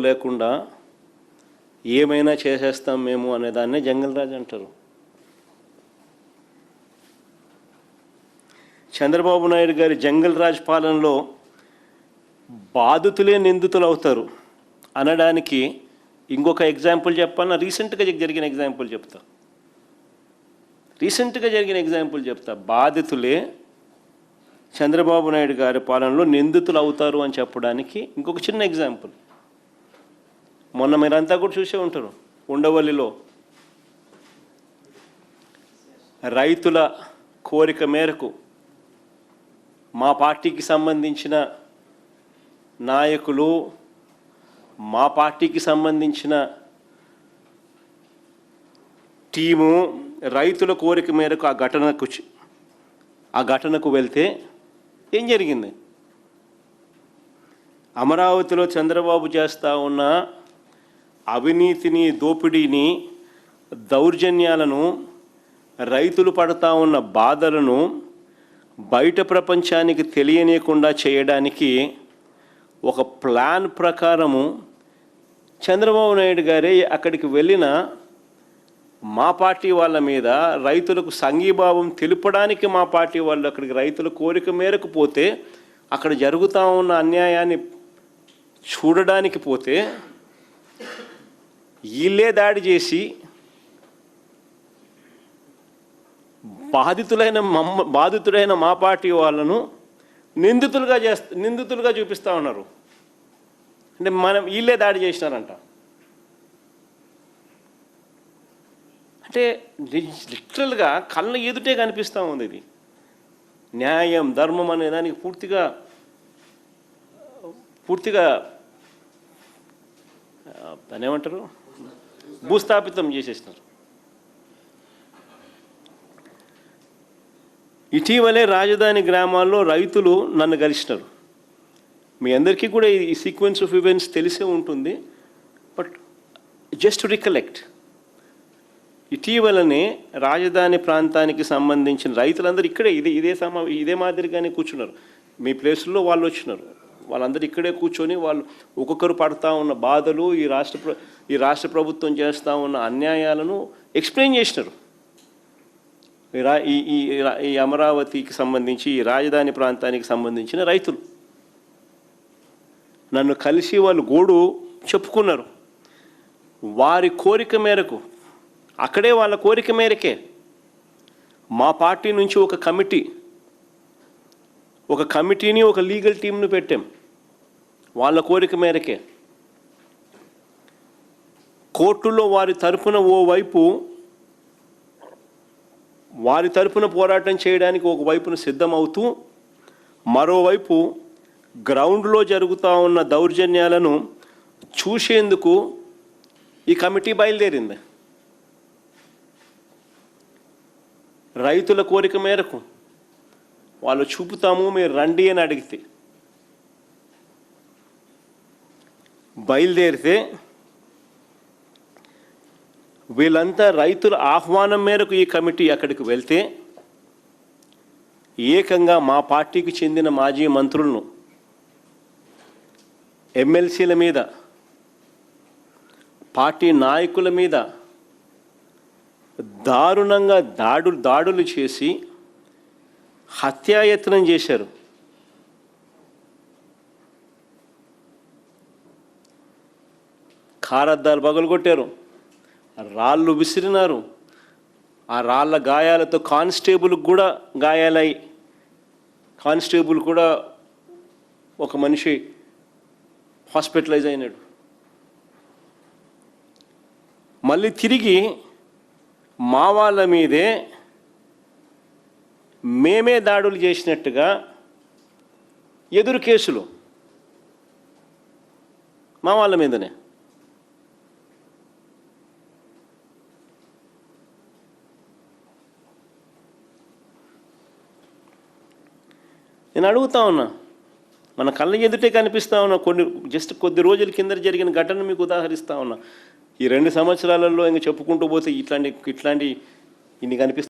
లేకుండా ఏమైనా చేసేస్తాం మేము అనేదాన్నే జంగల్ రాజ్ అంటారు. చంద్రబాబు నాయుడు గారి జంగల్ రాజ్ పాలనలో బాధితులే నిందితులు అవుతారు అనడానికి ఇంకొక ఎగ్జాంపుల్ చెప్పాను. రీసెంట్గా జరిగిన ఎగ్జాంపుల్ చెప్తా. బాధితులే చంద్రబాబు నాయుడు గారి పాలనలో నిందితులు అవుతారు అని చెప్పడానికి ఇంకొక చిన్న ఎగ్జాంపుల్. మొన్న మీరంతా కూడా చూసే ఉంటారు. ఉండవల్లిలో రైతుల కోరిక మేరకు మా పార్టీకి సంబంధించిన నాయకులు, మా పార్టీకి సంబంధించిన టీము రైతుల కోరిక మేరకు ఆ ఘటనకు వెళ్తే ఏం జరిగింది? అమరావతిలో చంద్రబాబు చేస్తూ ఉన్న అవినీతిని, దోపిడీని, దౌర్జన్యాలను, రైతులు పడుతూ ఉన్న బాధలను బయట ప్రపంచానికి తెలియనీయకుండా చేయడానికి ఒక ప్లాన్ ప్రకారము చంద్రబాబు నాయుడు గారే అక్కడికి వెళ్ళిన మా పార్టీ వాళ్ళ మీద రైతులకు సంఘీభావం తెలుపడానికి మా పార్టీ వాళ్ళు అక్కడికి రైతుల కోరిక మేరకు పోతే, అక్కడ జరుగుతూ ఉన్న అన్యాయాన్ని చూడడానికి పోతే వీళ్ళే దాడి చేసి బాధితుడైన మా పార్టీ వాళ్ళను నిందితులుగా చూపిస్తూ ఉన్నారు. అంటే వీళ్ళే దాడి చేసినారంట. అంటే లిటరల్గా కళ్ళ ఎదుటే కనిపిస్తూ ఉంది. ఇది న్యాయం, ధర్మం అనే దానికి పూర్తిగా దాన్ని ఏమంటారు, భూస్థాపితం చేసేసినారు. ఇటీవలే రాజధాని గ్రామాల్లో రైతులు నన్ను కలిసినారు. మీ అందరికీ కూడా ఈ సీక్వెన్స్ ఆఫ్ ఈవెంట్స్ తెలిసే ఉంటుంది. బట్ జస్ట్ టు రికలెక్ట్, ఇటీవలనే రాజధాని ప్రాంతానికి సంబంధించిన రైతులందరూ ఇక్కడే ఇదే మాదిరిగానే కూర్చున్నారు. మీ ప్లేసుల్లో వాళ్ళు వచ్చినారు. వాళ్ళందరూ ఇక్కడే కూర్చొని వాళ్ళు ఒక్కొక్కరు పడుతూ ఉన్న బాధలు, ఈ రాష్ట్ర ప్రభుత్వం చేస్తూ ఉన్న అన్యాయాలను ఎక్స్ప్లెయిన్ చేసినారు. ఈ అమరావతికి సంబంధించి, ఈ రాజధాని ప్రాంతానికి సంబంధించిన రైతులు నన్ను కలిసి వాళ్ళు గోడు చెప్పుకున్నారు. వారి కోరిక మేరకు, అక్కడే వాళ్ళ కోరిక మేరకే మా పార్టీ నుంచి ఒక కమిటీని, ఒక లీగల్ టీంను పెట్టాం. వాళ్ళ కోరిక మేరకే కోర్టులో వారి తరపున పోరాటం చేయడానికి ఒకవైపున సిద్ధమవుతూ, మరోవైపు గ్రౌండ్లో జరుగుతూ ఉన్న దౌర్జన్యాలను చూసేందుకు ఈ కమిటీ బయలుదేరింది. రైతుల కోరిక మేరకు వాళ్ళు చూపుతాము, మీరు రండి అని అడిగితే బయలుదేరితే వీళ్ళంతా రైతుల ఆహ్వానం మేరకు ఈ కమిటీ అక్కడికి వెళ్తే ఏకంగా మా పార్టీకి చెందిన మాజీ మంత్రులను, ఎమ్మెల్సీల మీద, పార్టీ నాయకుల మీద దారుణంగా దాడులు చేసి హత్యాయత్నం చేశారు. కారద్దాలు పగలగొట్టారు, రాళ్ళు విసిరినారు. ఆ రాళ్ళ గాయాలతో కానిస్టేబుల్కి కూడా గాయాలై, కానిస్టేబుల్ కూడా ఒక మనిషి హాస్పిటలైజ్ అయినాడు. మళ్ళీ తిరిగి మా వాళ్ళ మీదే మేమే దాడులు చేసినట్టుగా ఎదురు కేసులు మా వాళ్ళ మీదనే. నేను అడుగుతా ఉన్నా, మన కళ్ళ ఎదుటే కనిపిస్తూ ఉన్నా. కొద్ది రోజుల కింద జరిగిన ఘటన మీకు ఉదాహరిస్తూ ఉన్నా. ఈ 2 సంవత్సరాలలో ఇంకా చెప్పుకుంటూ పోతే ఇట్లాంటి ఇన్ని కనిపిస్తాయి.